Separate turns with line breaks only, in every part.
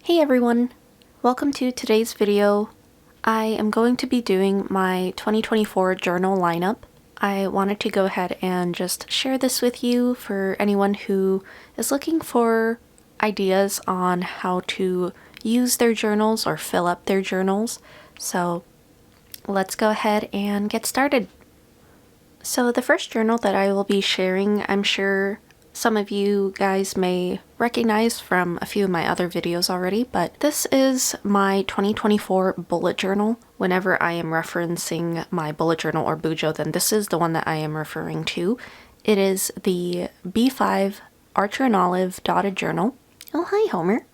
Hey everyone! Welcome to today's video. I am going to be doing my 2024 journal lineup. I wanted to go ahead and just share this with you for anyone who is looking for ideas on how to use their journals or fill up their journals. So let's go ahead and get started. So the first journal that I will be sharing, I'm sure some of you guys may recognize from a few of my other videos already, but this is my 2024 bullet journal. Whenever I am referencing my bullet journal or bujo, then this is the one that I am referring to. It is the B5 Etchr and Olive dotted journal. Oh, hi, Homer.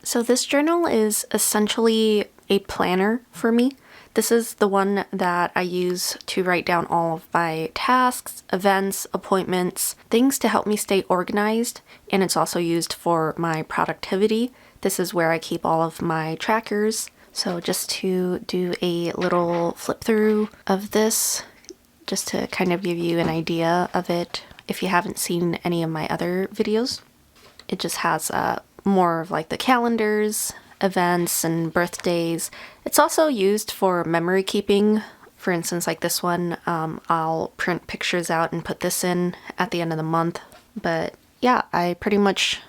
So this journal is essentially a planner for me. This is the one that I use to write down all of my tasks, events, appointments, things to help me stay organized, and it's also used for my productivity. This is where I keep all of my trackers. So just to do a little flip through of this, just to kind of give you an idea of it if you haven't seen any of my other videos. It just has more of like the calendars, events and birthdays. It's also used for memory keeping. For instance, like this one, I'll print pictures out and put this in at the end of the month. But yeah, I pretty much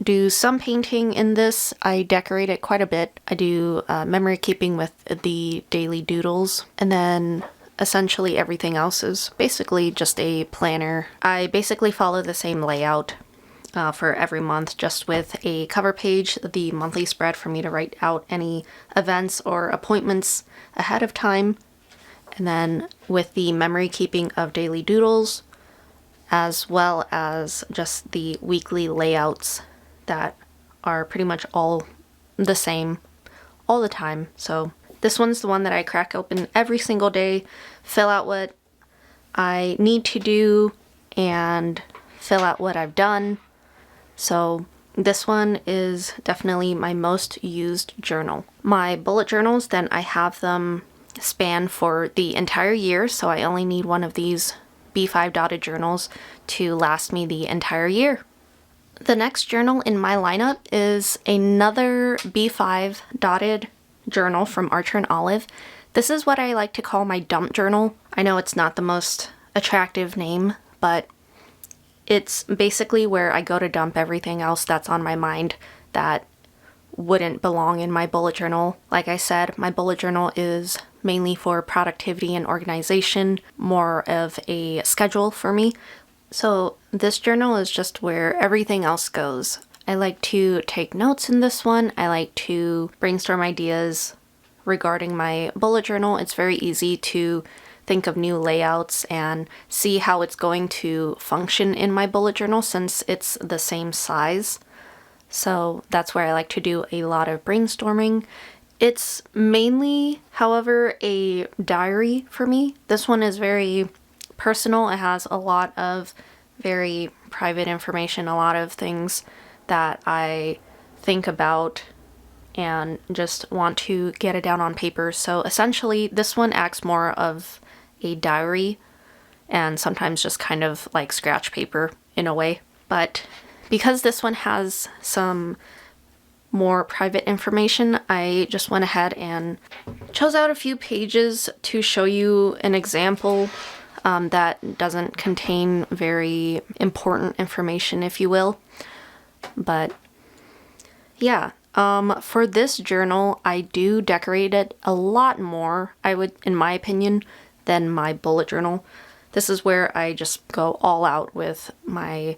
do some painting in this. I decorate it quite a bit. I do memory keeping with the daily doodles, and then essentially everything else is basically just a planner. I basically follow the same layout for every month, just with a cover page, the monthly spread for me to write out any events or appointments ahead of time, and then with the memory keeping of daily doodles, as well as just the weekly layouts that are pretty much all the same all the time. So this one's the one that I crack open every single day, fill out what I need to do, and fill out what I've done. So this one is definitely my most used journal. My bullet journals, then I have them span for the entire year, so I only need one of these B5 dotted journals to last me the entire year. The next journal in my lineup is another B5 dotted journal from Etchr and Olive. This is what I like to call my dump journal. I know it's not the most attractive name, but it's basically where I go to dump everything else that's on my mind that wouldn't belong in my bullet journal. Like I said, my bullet journal is mainly for productivity and organization, more of a schedule for me. So this journal is just where everything else goes. I like to take notes in this one. I like to brainstorm ideas regarding my bullet journal. It's very easy to think of new layouts and see how it's going to function in my bullet journal since it's the same size. So that's where I like to do a lot of brainstorming. It's mainly, however, a diary for me. This one is very personal. It has a lot of very private information, a lot of things that I think about and just want to get it down on paper. So essentially, this one acts more of a diary and sometimes just kind of like scratch paper in a way. But because this one has some more private information, I just went ahead and chose out a few pages to show you an example that doesn't contain very important information, if you will. But yeah, for this journal, I do decorate it a lot more, I would, in my opinion, than my bullet journal. This is where I just go all out with my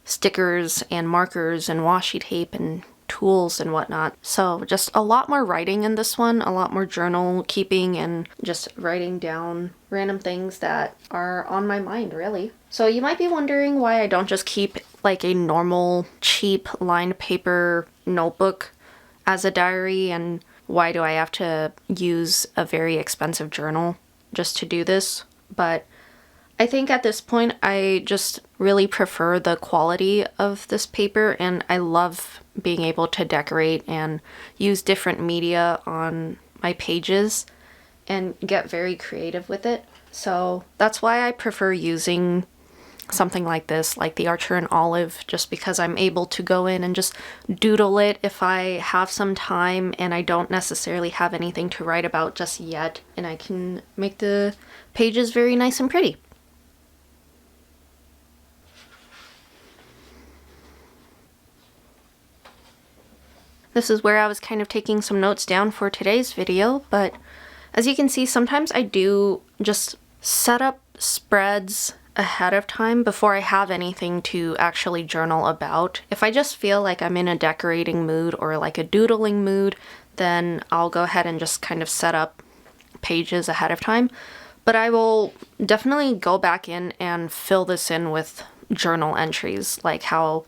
stickers and markers and washi tape and tools and whatnot. So just a lot more writing in this one, a lot more journal keeping and just writing down random things that are on my mind, really. So you might be wondering why I don't just keep like a normal cheap lined paper notebook as a diary, and why do I have to use a very expensive journal just to do this. But I think at this point I just really prefer the quality of this paper, and I love being able to decorate and use different media on my pages and get very creative with it. So that's why I prefer using something like this, like the Etchr and Olive, just because I'm able to go in and just doodle it if I have some time and I don't necessarily have anything to write about just yet, and I can make the pages very nice and pretty. This is where I was kind of taking some notes down for today's video, but as you can see, sometimes I do just set up spreads ahead of time before I have anything to actually journal about. If I just feel like I'm in a decorating mood or like a doodling mood, then I'll go ahead and just kind of set up pages ahead of time. But I will definitely go back in and fill this in with journal entries, like how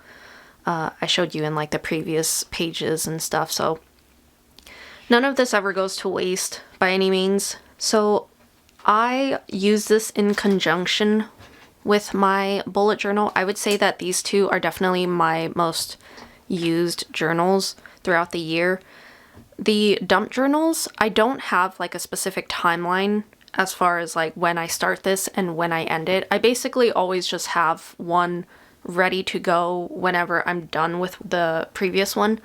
I showed you in like the previous pages and stuff. So none of this ever goes to waste by any means. So I use this in conjunction with my bullet journal. I would say that these two are definitely my most used journals throughout the year. The dump journals, I don't have like a specific timeline as far as like when I start this and when I end it. I basically always just have one ready to go whenever I'm done with the previous one.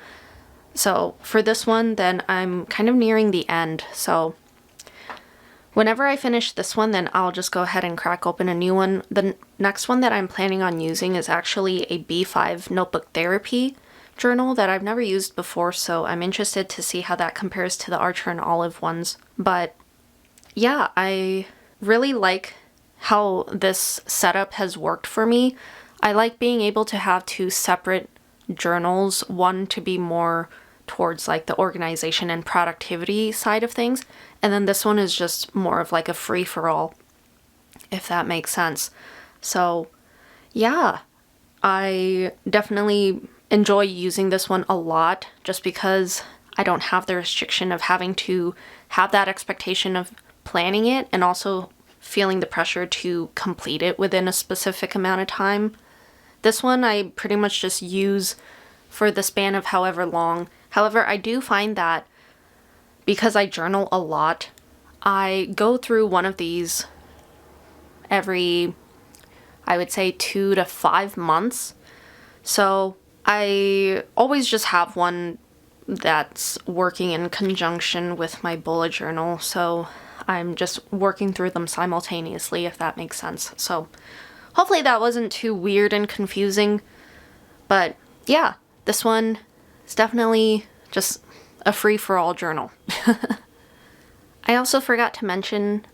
So for this one, then I'm kind of nearing the end. So whenever I finish this one, then I'll just go ahead and crack open a new one. The next one that I'm planning on using is actually a B5 notebook therapy journal that I've never used before, so I'm interested to see how that compares to the Etchr and Olive ones. But yeah, I really like how this setup has worked for me. I like being able to have two separate journals, one to be more towards like the organization and productivity side of things, and then this one is just more of like a free-for-all, if that makes sense. So yeah, I definitely enjoy using this one a lot just because I don't have the restriction of having to have that expectation of planning it and also feeling the pressure to complete it within a specific amount of time. This one I pretty much just use for the span of however long. However, I do find that because I journal a lot, I go through one of these every, I would say, 2 to 5 months. So I always just have one that's working in conjunction with my bullet journal. So I'm just working through them simultaneously, if that makes sense. So hopefully that wasn't too weird and confusing. But yeah, this one is definitely just a free-for-all journal. I also forgot to mention,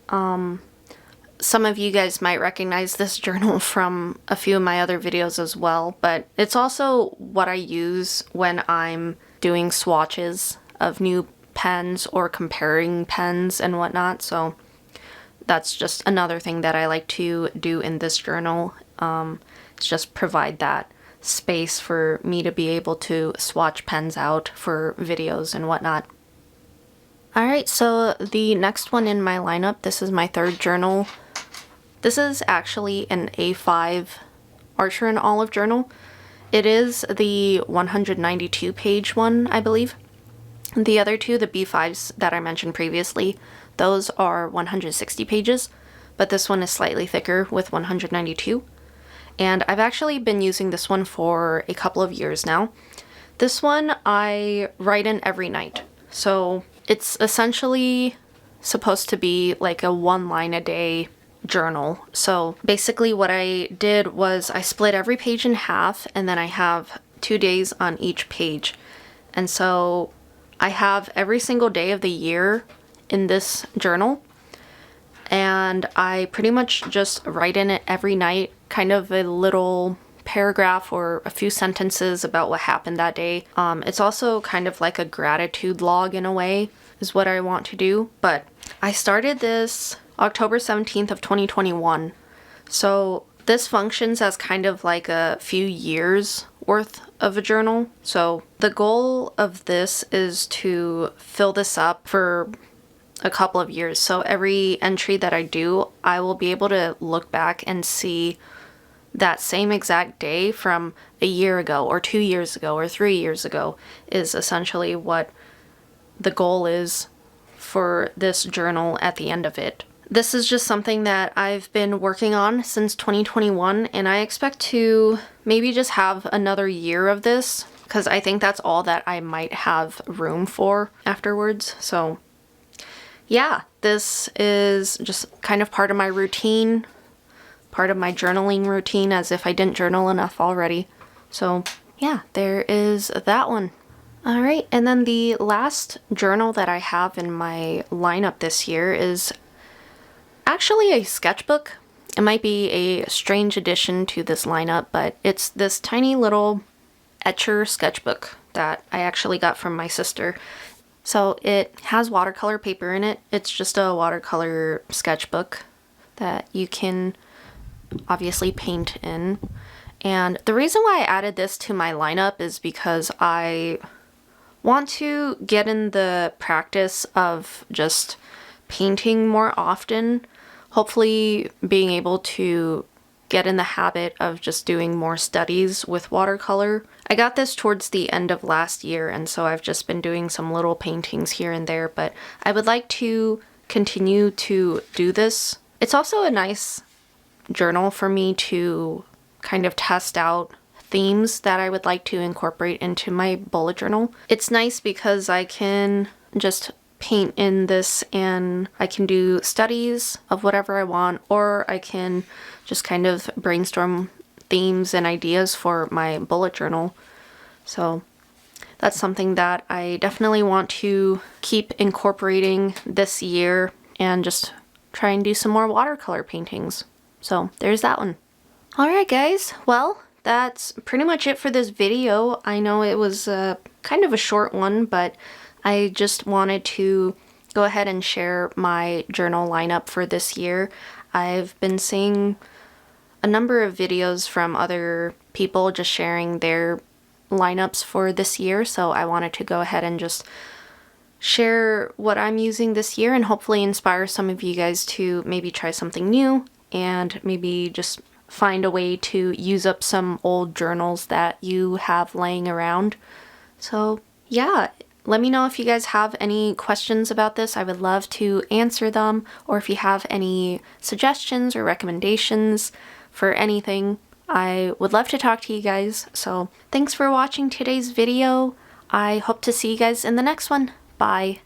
some of you guys might recognize this journal from a few of my other videos as well, but it's also what I use when I'm doing swatches of new pens or comparing pens and whatnot. So that's just another thing that I like to do in this journal. It's just provide that space for me to be able to swatch pens out for videos and whatnot. Alright, so the next one in my lineup, this is my third journal. This is actually an A5 Etchr and Olive journal. It is the 192 page one, I believe. The other two, the B5s that I mentioned previously, those are 160 pages, but this one is slightly thicker with 192. And I've actually been using this one for a couple of years now. This one I write in every night. So it's essentially supposed to be like a 1 line a day journal. So basically what I did was I split every page in half, and then I have 2 days on each page. And so I have every single day of the year in this journal, and I pretty much just write in it every night, kind of a little paragraph or a few sentences about what happened that day. It's also kind of like a gratitude log in a way, is what I want to do. But I started this October 17th of 2021. So this functions as kind of like a few years worth of a journal. So the goal of this is to fill this up for a couple of years. So every entry that I do, I will be able to look back and see that same exact day from a year ago or 2 years ago or 3 years ago, is essentially what the goal is for this journal at the end of it. This is just something that I've been working on since 2021, and I expect to maybe just have another year of this, because I think that's all that I might have room for afterwards. So yeah, this is just kind of part of my routine, part of my journaling routine, as if I didn't journal enough already. So yeah, there is that one. All right, and then the last journal that I have in my lineup this year is actually a sketchbook. It might be a strange addition to this lineup, but it's this tiny little Etchr sketchbook that I actually got from my sister. So it has watercolor paper in it. It's just a watercolor sketchbook that you can obviously paint in. And the reason why I added this to my lineup is because I want to get in the practice of just painting more often. Hopefully being able to get in the habit of just doing more studies with watercolor. I got this towards the end of last year, and so I've just been doing some little paintings here and there, but I would like to continue to do this. It's also a nice journal for me to kind of test out themes that I would like to incorporate into my bullet journal. It's nice because I can just paint in this and I can do studies of whatever I want, or I can just kind of brainstorm themes and ideas for my bullet journal. So that's something that I definitely want to keep incorporating this year and just try and do some more watercolor paintings. So there's that one. Alright guys, well, that's pretty much it for this video. I know it was kind of a short one, but I just wanted to go ahead and share my journal lineup for this year. I've been seeing a number of videos from other people just sharing their lineups for this year, so I wanted to go ahead and just share what I'm using this year and hopefully inspire some of you guys to maybe try something new and maybe just find a way to use up some old journals that you have laying around. So yeah, let me know if you guys have any questions about this. I would love to answer them, or if you have any suggestions or recommendations for anything. I would love to talk to you guys. So thanks for watching today's video. I hope to see you guys in the next one. Bye.